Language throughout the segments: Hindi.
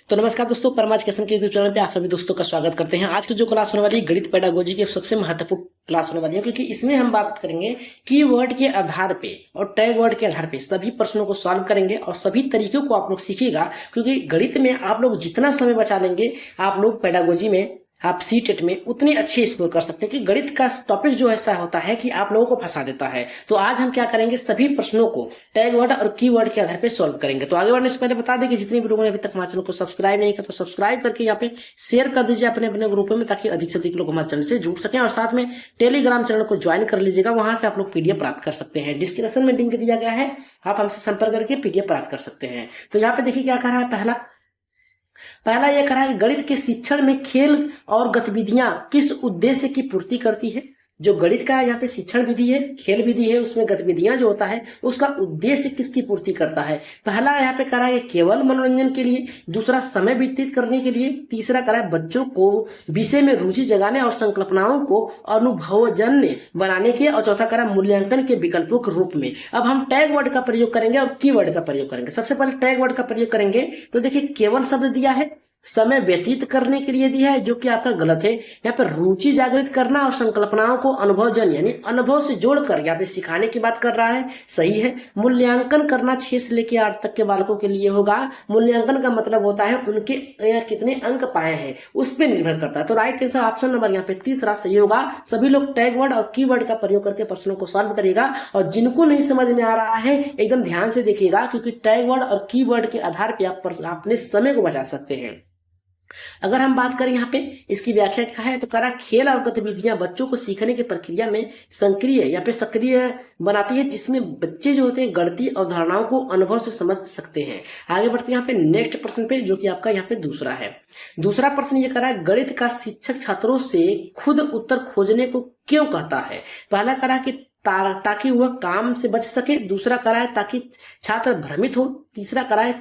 तो नमस्कार दोस्तों, परमाज कैसन के यूट्यूब चैनल पे आप सभी दोस्तों का स्वागत करते हैं। आज की जो क्लास होने वाली है गणित पेडागोजी की सबसे महत्वपूर्ण क्लास होने वाली है, क्योंकि इसमें हम बात करेंगे कीवर्ड के आधार पे और टैग वर्ड के आधार पे सभी प्रश्नों को सॉल्व करेंगे और सभी तरीकों को आप लोग सीखिएगा। क्योंकि गणित में आप लोग जितना समय बचा लेंगे आप लोग पेडागोजी में आप सीटेट में उतने अच्छे स्कोर कर सकते हैं। कि गणित का टॉपिक जो ऐसा होता है कि आप लोगों को फंसा देता है। तो आज हम क्या करेंगे, सभी प्रश्नों को टैग वर्ड और कीवर्ड के आधार पे सॉल्व करेंगे। तो आगे बढ़ने से पहले बता दें कि जितने भी लोगों ने अभी तक हमारे चैनल को सब्सक्राइब नहीं किया तो सब्सक्राइब करके यहाँ पे शेयर कर दीजिए अपने अपने ग्रुप में, ताकि अधिक से अधिक लोग हमारे चैनल से जुड़ सकें। और साथ में टेलीग्राम चैनल को ज्वाइन कर लीजिएगा, वहां से आप लोग पीडीएफ प्राप्त कर सकते हैं। डिस्क्रिप्शन में लिंक दिया गया है, आप हमसे संपर्क करके पीडीएफ प्राप्त कर सकते हैं। तो यहाँ पे देखिए क्या कर रहा है। पहला यह कहा है कि गणित के शिक्षण में खेल और गतिविधियां किस उद्देश्य की पूर्ति करती है। जो गणित का यहाँ पे शिक्षण विधि है, खेल विधि है, उसमें गतिविधियां जो होता है उसका उद्देश्य किसकी पूर्ति करता है। पहला यहाँ पे करा है केवल मनोरंजन के लिए, दूसरा समय व्यतीत करने के लिए, तीसरा करा है बच्चों को विषय में रुचि जगाने और संकल्पनाओं को अनुभवजन्य बनाने के, और चौथा करा मूल्यांकन के विकल्पों के रूप में। अब हम टैग वर्ड का प्रयोग करेंगे और की वर्ड का प्रयोग करेंगे। सबसे पहले टैग वर्ड का प्रयोग करेंगे तो देखिए केवल शब्द दिया है, समय व्यतीत करने के लिए दिया है जो कि आपका गलत है। यहाँ पर रुचि जागृत करना और संकल्पनाओं को अनुभवजन्य यानी अनुभव से जोड़कर यहाँ पे सिखाने की बात कर रहा है, सही है। मूल्यांकन करना 6 से लेकर 8 तक के बालकों के लिए होगा। मूल्यांकन का मतलब होता है उनके कितने अंक पाए हैं उस पर निर्भर करता है। तो राइट आंसर ऑप्शन नंबर यहाँ पे तीसरा सही होगा। सभी लोग टैग वर्ड और की वर्ड का प्रयोग करके प्रश्नों को सॉल्व करिएगा। और जिनको नहीं समझ में आ रहा है एकदम ध्यान से देखिएगा, क्योंकि टैग वर्ड और की वर्ड के आधार पर आप अपने समय को बचा सकते हैं। अगर हम बात करें यहाँ पे इसकी व्याख्या क्या है, तो करा खेल और गतिविधियां बच्चों को सीखने की प्रक्रिया में सक्रिय या पे सक्रिय बनाती है, जिसमें बच्चे जो होते हैं गणितीय अवधारणाओं को अनुभव से समझ सकते हैं। आगे बढ़ते हैं यहाँ पे नेक्स्ट प्रश्न पे, जो कि आपका यहाँ पे दूसरा है। दूसरा प्रश्न ये करा है गणित का शिक्षक छात्रों से खुद उत्तर खोजने को क्यों कहता है। पहला करा कि ताकि वह काम से बच सके, दूसरा करा है ताकि छात्र भ्रमित हो, तीसरा करा है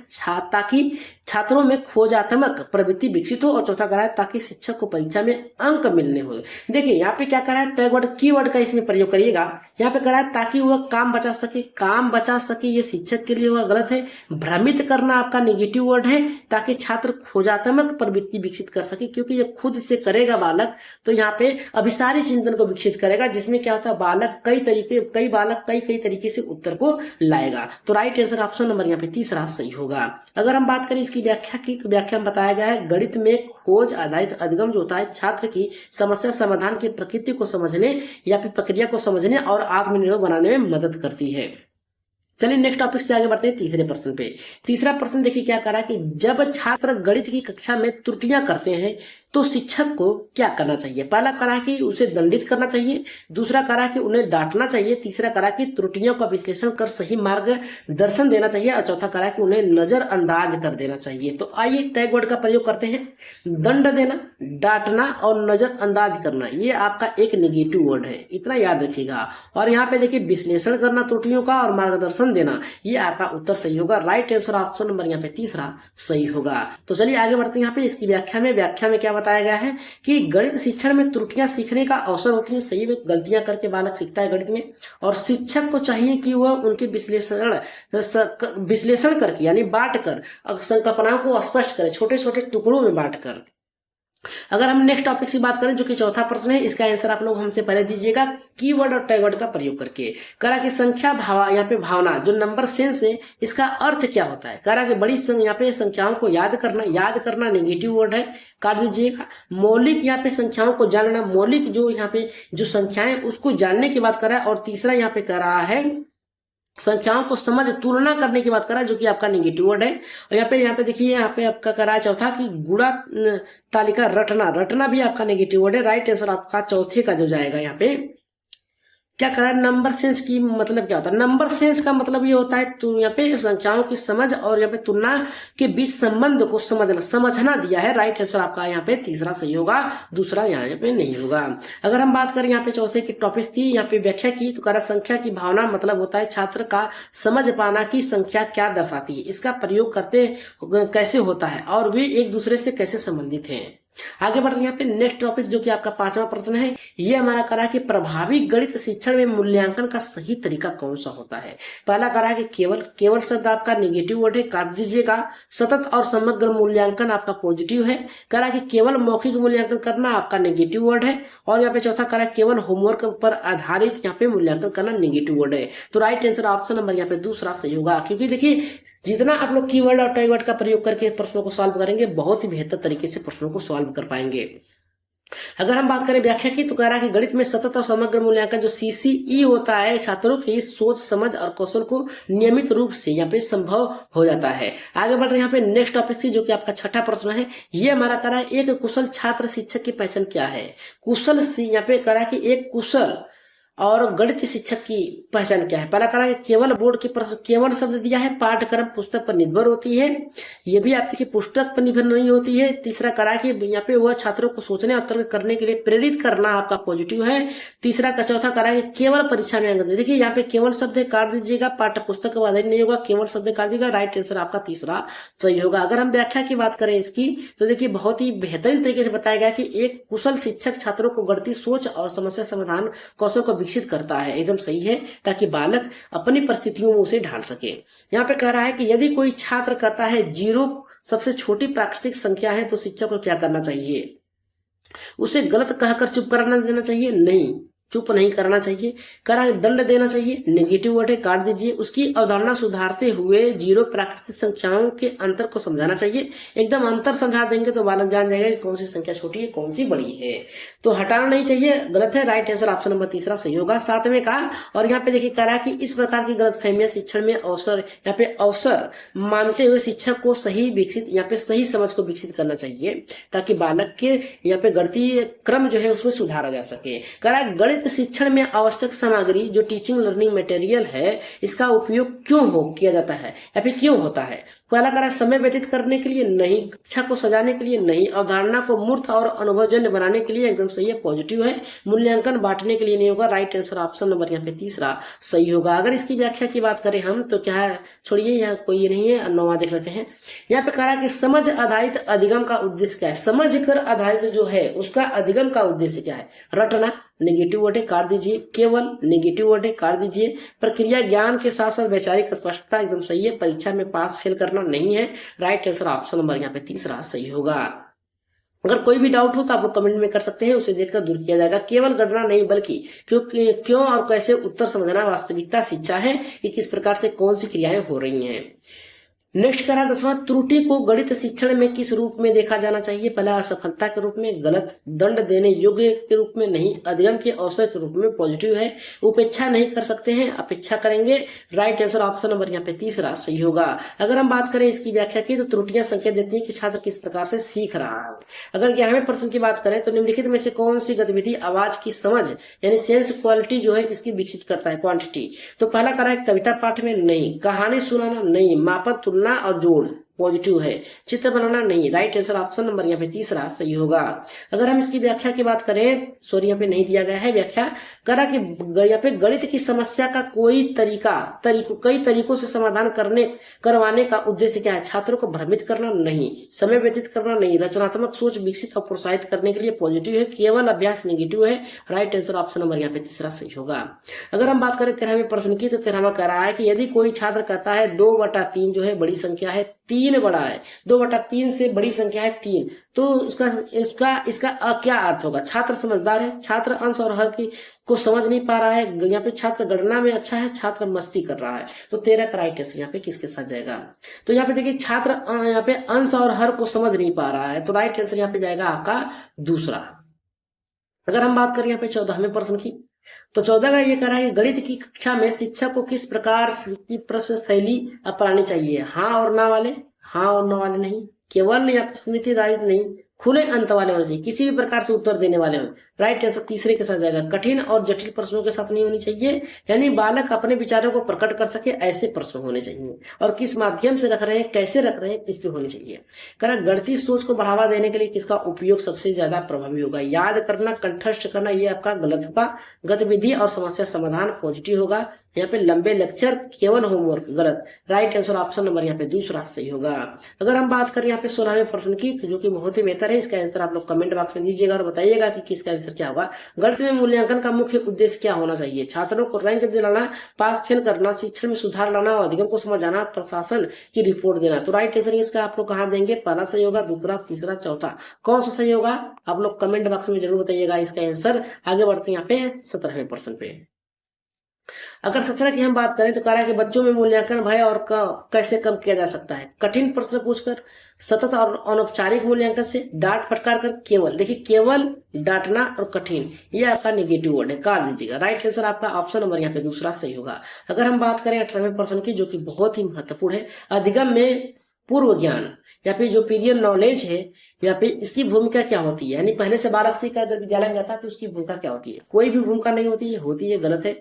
ताकि छात्रों में खोजात्मक प्रवृत्ति विकसित हो, और चौथा करा है ताकि शिक्षक को परीक्षा में अंक मिलने हो। देखिए यहाँ पे क्या करा है टैग वर्ड की वर्ड का इसमें प्रयोग करिएगा। यहाँ पे करा है ताकि वह काम बचा सके, काम बचा सके ये शिक्षक के लिए हुआ गलत है। भ्रमित करना आपका नेगेटिव वर्ड है, ताकि छात्र खोजात्मक प्रवृत्ति विकसित कर सके, क्योंकि ये खुद से करेगा बालक तो यहाँ पे अभिसारी चिंतन को विकसित करेगा, जिसमें क्या होता है बालक कई बालक कई तरीके से उत्तर को लाएगा। तो राइट आंसर ऑप्शन नंबर यहाँ पे तीसरा सही होगा। अगर हम बात करें इसकी व्याख्या की, तो व्याख्या में बताया गया है गणित में खोज आधारित अधिगम जो होता है छात्र की समस्या समाधान की प्रकृति को समझने या फिर प्रक्रिया को समझने और आत्मनिर्भर बनाने में मदद करती है। चलिए नेक्स्ट टॉपिक से आगे बढ़ते हैं तीसरे प्रश्न पे। तीसरा प्रश्न देखिए क्या करा कि जब छात्र गणित की कक्षा में त्रुटियां करते हैं तो शिक्षक को क्या करना चाहिए। पहला करा कि उसे दंडित करना चाहिए, दूसरा करा कि उन्हें डांटना चाहिए, तीसरा करा कि त्रुटियों का विश्लेषण कर सही मार्गदर्शन देना चाहिए, और चौथा करा कि उन्हें नजरअंदाज कर देना चाहिए। तो आइए टैग वर्ड का प्रयोग करते हैं। दंड देना, डांटना और नजरअंदाज करना ये आपका एक नेगेटिव वर्ड है, इतना याद रखिएगा। और यहाँ पे देखिए विश्लेषण करना त्रुटियों का और मार्गदर्शन देना ये आपका उत्तर सही होगा। राइट आंसर ऑप्शन नंबर यहाँ पे तीसरा सही होगा। तो चलिए आगे बढ़ते हैं। यहाँ पे इसकी व्याख्या में क्या बताया गया है कि गणित शिक्षण में त्रुटियां सीखने का अवसर होती हैं। सही में गलतियां करके बालक सीखता है गणित में, और शिक्षक को चाहिए कि वह उनके विश्लेषण करके यानी बांट कर संकल्पनाओं को स्पष्ट करे, छोटे छोटे टुकड़ों में बांट कर। अगर हम नेक्स्ट टॉपिक से बात करें जो कि चौथा प्रश्न है, इसका आंसर आप लोग हमसे पहले दीजिएगा कीवर्ड और टैग वर्ड का प्रयोग करके। करा कि संख्या यहाँ पे भावना जो नंबर सेंस है इसका अर्थ क्या होता है। करा कि बड़ी यहाँ पे संख्याओं को याद करना नेगेटिव वर्ड है, काट दीजिएगा। मौलिक यहाँ पे संख्याओं को जानना, मौलिक जो यहाँ पे जो संख्याएं उसको जानने की बात करा है। और तीसरा यहाँ पे कर रहा है संख्याओं को समझ तुलना करने की बात करा, जो कि आपका नेगेटिव वर्ड है। और यहाँ पे देखिए यहाँ पे आपका करा है चौथा कि गुणा तालिका रटना भी आपका नेगेटिव वर्ड है। राइट आंसर आपका चौथे का जो जाएगा यहाँ पे क्या करा है नंबर सेंस की मतलब क्या होता है। नंबर सेंस का मतलब ये होता है तो यहाँ पे संख्याओं की समझ और यहाँ पे तुलना के बीच संबंध को समझना दिया है। राइट आंसर आपका यहाँ पे तीसरा सही होगा, दूसरा यहाँ पे नहीं होगा। अगर हम बात करें यहाँ पे चौथे की टॉपिक थी यहाँ पे व्याख्या की, तो करा संख्या की भावना मतलब होता है छात्र का समझ पाना की संख्या क्या दर्शाती है, इसका प्रयोग करते कैसे होता है और वे एक दूसरे से कैसे संबंधित हैं। आगे बढ़ते हैं यहाँ पे नेक्स्ट टॉपिक जो कि आपका 5वां प्रश्न है। ये हमारा करा है कि प्रभावी गणित शिक्षण में मूल्यांकन का सही तरीका कौन सा होता है। पहला करा है कि केवल, केवल शब्द आपका नेगेटिव वर्ड है, काट दीजिएगा। सतत और समग्र मूल्यांकन आपका पॉजिटिव है। करा कि केवल मौखिक मूल्यांकन करना आपका नेगेटिव वर्ड है। और यहाँ पे चौथा करा केवल होमवर्क पर आधारित यहाँ पे मूल्यांकन करना नेगेटिव वर्ड है। तो राइट आंसर ऑप्शन नंबर यहाँ पे दूसरा सही होगा, क्योंकि देखिए जितना आप लोग कीवर्ड और टैगवर्ड का प्रयोग करके प्रश्नों को सॉल्व करेंगे बहुत ही बेहतर तरीके से प्रश्नों को सॉल्व कर पाएंगे। अगर हम बात करें व्याख्या की, तो कह रहा है कि गणित में सतत और समग्र मूल्यांकन जो सीसीई होता है, छात्रों की सोच समझ और कौशल को नियमित रूप से यहाँ पे संभव हो जाता है। आगे बढ़ रहे हैं यहाँ पे नेक्स्ट टॉपिक से जो कि आपका छठा प्रश्न है। ये हमारा कह रहा है एक कुशल छात्र शिक्षक की पहचान क्या है। कुशल यहाँ पे कह रहा है कि एक कुशल और गणित शिक्षक की पहचान क्या है। पहला करा केवल बोर्ड के प्रश्न, केवल शब्द दिया है, पाठ्यक्रम पुस्तक पर निर्भर होती है, ये भी आपकी पुस्तक पर निर्भर नहीं होती है। तीसरा करा कि यहाँ पे वह छात्रों को सोचने और तर्क करने के लिए प्रेरित करना आपका पॉजिटिव है। तीसरा का चौथा करा कि केवल परीक्षा में अंक दे। देखिए यहाँ पे केवल शब्द काट दीजिएगा, पाठ्य पुस्तक का आधार नहीं होगा, केवल शब्द काट दीजिएगा। राइट आंसर आपका तीसरा सही होगा। अगर हम व्याख्या की बात करें इसकी, तो देखिए बहुत ही बेहतरीन तरीके से बताया गया कि एक कुशल शिक्षक छात्रों को गणितीय सोच और समस्या समाधान कौशल को विकसित करता है। एकदम सही है, ताकि बालक अपनी परिस्थितियों में उसे ढाल सके। यहाँ पे कह रहा है कि यदि कोई छात्र कहता है 0 सबसे छोटी प्राकृतिक संख्या है, तो शिक्षक को क्या करना चाहिए। उसे गलत कहकर चुप कराना देना चाहिए, नहीं, चुप नहीं करना चाहिए। करा दंड देना चाहिए, नेगेटिव वर्ड है, काट दीजिए। उसकी अवधारणा सुधारते हुए 0 प्राकृतिक संख्याओं के अंतर को समझाना चाहिए। एकदम अंतर समझा देंगे तो बालक जान जाएगा कि कौन सी संख्या छोटी है कौन सी बड़ी है। तो हटाना नहीं चाहिए, गलत है। राइट आंसर ऑप्शन नंबर तीसरा सही होगा। 7वें का, और यहाँ पे देखिए कह रहा है कि इस प्रकार की गलतफहमियां शिक्षण में अवसर, यहाँ पे अवसर मानते हुए शिक्षक को सही विकसित, यहाँ पे सही समझ को विकसित करना चाहिए, ताकि बालक के यहाँ पे गणितीय क्रम जो है उसमें सुधारा जा सके। कह रहा है गणित शिक्षण में आवश्यक सामग्री जो टीचिंग लर्निंग मटेरियल है, इसका उपयोग क्यों किया जाता है या फिर क्यों होता है। पहला करा समय व्यतीत करने के लिए नहीं, कक्षा को सजाने के लिए नहीं, अवधारणा को मूर्त और अनुभवजन्य बनाने के लिए, एकदम सही है, पॉजिटिव है। मूल्यांकन बांटने के लिए नहीं होगा। राइट आंसर ऑप्शन नंबर यहाँ पे तीसरा सही होगा। अगर इसकी व्याख्या की बात करें हम, तो क्या है, छोड़िए यहाँ कोई ये नहीं है, 9वां देख लेते हैं। यहाँ पे कहा कि समझ आधारित अधिगम का उद्देश्य क्या है। समझ कर आधारित जो है उसका अधिगम का उद्देश्य क्या है। रटना, नेगेटिव वर्ड है, काट दीजिए। केवल, नेगेटिव वर्ड है, काट दीजिए। प्रक्रिया ज्ञान के साथ साथ वैचारिक स्पष्टता, एकदम सही है। परीक्षा में पास फेल करना नहीं है। राइट आंसर ऑप्शन नंबर यहाँ पे तीसरा सही होगा। अगर कोई भी डाउट हो तो आप लोग कमेंट में कर सकते हैं, उसे देखकर दूर किया जाएगा। केवल गणना नहीं बल्कि क्यों और कैसे उत्तर समझना वास्तविकता शिक्षा है कि किस प्रकार से कौन सी क्रियाएं हो रही हैं। नेक्स्ट करा 10वां, त्रुटि को गणित शिक्षण में किस रूप में देखा जाना चाहिए। पहला असफलता के रूप में, गलत, दंड देने योग्य के रूप में नहीं, अधिगम के अवसर के रूप में, पॉजिटिव है। उपेक्षा नहीं कर सकते हैं, अपेक्षा करेंगे। राइट आंसर ऑप्शन नंबर यहाँ पे तीसरा सही होगा। अगर हम बात करें इसकी व्याख्या की, तो त्रुटियां संकेत देती हैं कि छात्र किस प्रकार से सीख रहा है। अगर 11वें प्रश्न की बात करें, तो निम्नलिखित में से कौन सी गतिविधि आवाज की समझ यानी सेंस क्वालिटी जो है इसकी विकसित करता है, क्वांटिटी। तो पहला करा है कविता पाठ में नहीं, कहानी सुनाना नहीं, मापक तुलना और जोड़, पॉजिटिव है। चित्र बनाना नहीं। राइट आंसर ऑप्शन नंबर यहाँ पे तीसरा सही होगा। अगर हम इसकी व्याख्या की बात करें, सॉरी यहाँ पे नहीं दिया गया है व्याख्या, करा कि यहाँ पे गणित की समस्या का कई तरीकों से समाधान करवाने का उद्देश्य क्या है। छात्रों को भ्रमित करना नहीं, समय व्यतीत करना नहीं, रचनात्मक सोच विकसित और प्रोत्साहित करने के लिए, पॉजिटिव है। केवल अभ्यास नेगेटिव है। राइट आंसर ऑप्शन नंबर यहाँ पे तीसरा सही होगा। अगर हम बात करें 13वें प्रश्न की, तो 13वां कह रहा है कि यदि कोई छात्र कहता है 2/3 जो है बड़ी संख्या है, 3 बड़ा है, 2/3 से बड़ी संख्या है 3, तो इसका क्या अर्थ होगा। छात्र समझदार है, छात्र अंश और हर को समझ नहीं पा रहा है, यहाँ पे छात्र गणना में अच्छा है, छात्र मस्ती कर रहा है। तो 13 का राइट आंसर यहाँ पे किसके साथ जाएगा। तो यहाँ पे देखिए छात्र यहाँ पे अंश और हर को समझ नहीं पा रहा है, तो राइट आंसर यहाँ पे जाएगा आपका दूसरा। अगर हम बात करें यहाँ पे 14वें प्रश्न की, तो 14 का ये कह रहा है गणित की कक्षा में शिक्षक को किस प्रकार की प्रश्न शैली अपनानी चाहिए। हाँ और ना वाले, हाँ और ना वाले नहीं, केवल या स्मृति आधारित नहीं, खुले अंत वाले होने चाहिए, किसी भी प्रकार से उत्तर देने वाले हो। राइट आंसर तीसरे के साथ जाएगा। कठिन और जटिल प्रश्नों के साथ नहीं होनी चाहिए, यानी बालक अपने विचारों को प्रकट कर सके ऐसे प्रश्न होने चाहिए। और किस माध्यम से रख रहे हैं, कैसे रख रहे हैं, इस पे होनी चाहिए। कारण गणितीय सोच को बढ़ावा देने के लिए किसका उपयोग सबसे ज्यादा प्रभावी होगा। याद करना, कंठस्थ करना, ये आपका गलत होगा। गतिविधि और समस्या समाधान, पॉजिटिव होगा। यहाँ पे लंबे लेक्चर केवल होमवर्क, गलत। राइट आंसर ऑप्शन नंबर यहाँ पे दूसरा सही होगा। अगर हम बात करें यहाँ पे 16वें प्रश्न की, जो कि बहुत ही बेहतर है, इसका आंसर आप लोग कमेंट बॉक्स में दीजिएगा और बताइएगा कि किसका आंसर क्या होगा। गणित में मूल्यांकन का मुख्य उद्देश्य क्या होना चाहिए? छात्रों को रैंक दिलाना, पास फेल करना, शिक्षण में सुधार लाना, अधिगम को समझाना, प्रशासन की रिपोर्ट देना। तो राइट आंसर इसका आप लोग कहाँ देंगे? पहला सही होगा, दूसरा, तीसरा, चौथा, कौन सा सही होगा? आप लोग कमेंट बॉक्स में जरूर बताइएगा इसका आंसर। आगे बढ़ते हैं यहाँ पे 17वें प्रश्न पे। अगर 17 की हम बात करें तो कह रहा है कि बच्चों में मूल्यांकन भय और कैसे कम किया जा सकता है? कठिन प्रश्न पूछकर, सतत और अनौपचारिक मूल्यांकन से, डांट फटकार कर, केवल। देखिए केवल, डांटना और कठिन, ये आपका नेगेटिव वर्ड है, काट दीजिएगा। राइट आंसर आपका ऑप्शन नंबर यहाँ पे दूसरा सही होगा। अगर हम बात करें 18वें प्रश्न की, जो कि बहुत ही महत्वपूर्ण है, अधिगम में पूर्व ज्ञान या फिर जो पीरियड नॉलेज है, या फिर इसकी भूमिका क्या होती है? यानी पहले से बालक सीखकर अगर विद्यालय में जाता है तो उसकी भूमिका क्या होती है? कोई भी भूमिका नहीं होती है, गलत है।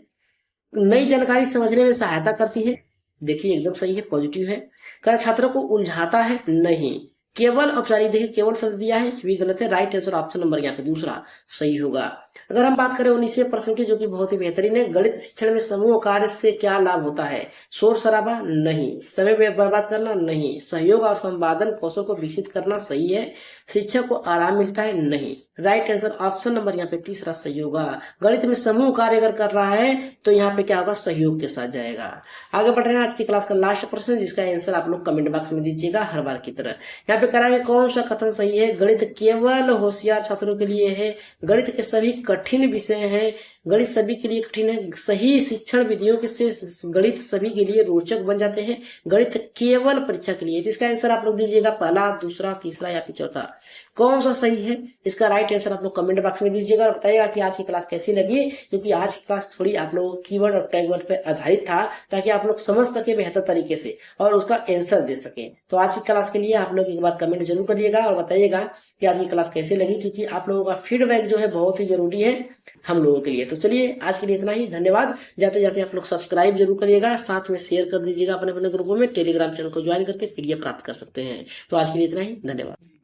नई जानकारी समझने में सहायता करती है, देखिए एकदम सही है, पॉजिटिव है। कर छात्रों को उलझाता है, नहीं। केवल औपचारिक, देखिए केवल शब्द दिया है, भी गलत है। राइट आंसर ऑप्शन नंबर यहाँ पे दूसरा सही होगा। अगर हम बात करें 19वें प्रश्न की, जो कि बहुत ही बेहतरीन है, गणित शिक्षण में समूह कार्य से क्या लाभ होता है? शोर शराबा, नहीं। समय बर्बाद करना, नहीं। सहयोग और संवादन कौशल को विकसित करना, सही है। शिक्षक को आराम मिलता है, नहीं। राइट आंसर ऑप्शन नंबर यहाँ पे तीसरा सही होगा। गणित में समूह कार्य अगर कर रहा है तो यहाँ पे क्या होगा? सहयोग के साथ जाएगा। आगे बढ़ रहे हैं आज की क्लास का लास्ट प्रश्न, जिसका आंसर आप लोग कमेंट बॉक्स में दीजिएगा हर बार की तरह। यहाँ पे कराएंगे कौन सा कथन सही है? गणित केवल होशियार छात्रों के लिए है, गणित के सभी कठिन विषय हैं, गणित सभी के लिए कठिन है, सही शिक्षण विधियों के से गणित सभी के लिए रोचक बन जाते हैं, गणित केवल परीक्षा के लिए। तो इसका आंसर आप लोग दीजिएगा पहला, दूसरा, तीसरा या फिर चौथा, कौन सा सही है? इसका राइट आंसर आप लोग कमेंट बॉक्स में दीजिएगा और बताइएगा कि आज की क्लास कैसी लगी, क्योंकि आज की क्लास थोड़ी आप लोगों को कीवर्ड और टैगवर्ड पे आधारित था, ताकि आप लोग समझ सके बेहतर तरीके से और उसका आंसर दे सके। तो आज की क्लास के लिए आप लोग एक बार कमेंट जरूर करिएगा और बताइएगा कि आज की क्लास कैसी लगी, क्योंकि आप लोगों का फीडबैक जो है बहुत ही जरूरी है हम लोगों के लिए। तो चलिए आज के लिए इतना ही, धन्यवाद। जाते जाते आप लोग सब्सक्राइब जरूर करिएगा, साथ में शेयर कर दीजिएगा अपने अपने ग्रुपों में, टेलीग्राम चैनल को ज्वाइन करके पीडीएफ प्राप्त कर सकते हैं। तो आज के लिए इतना ही, धन्यवाद।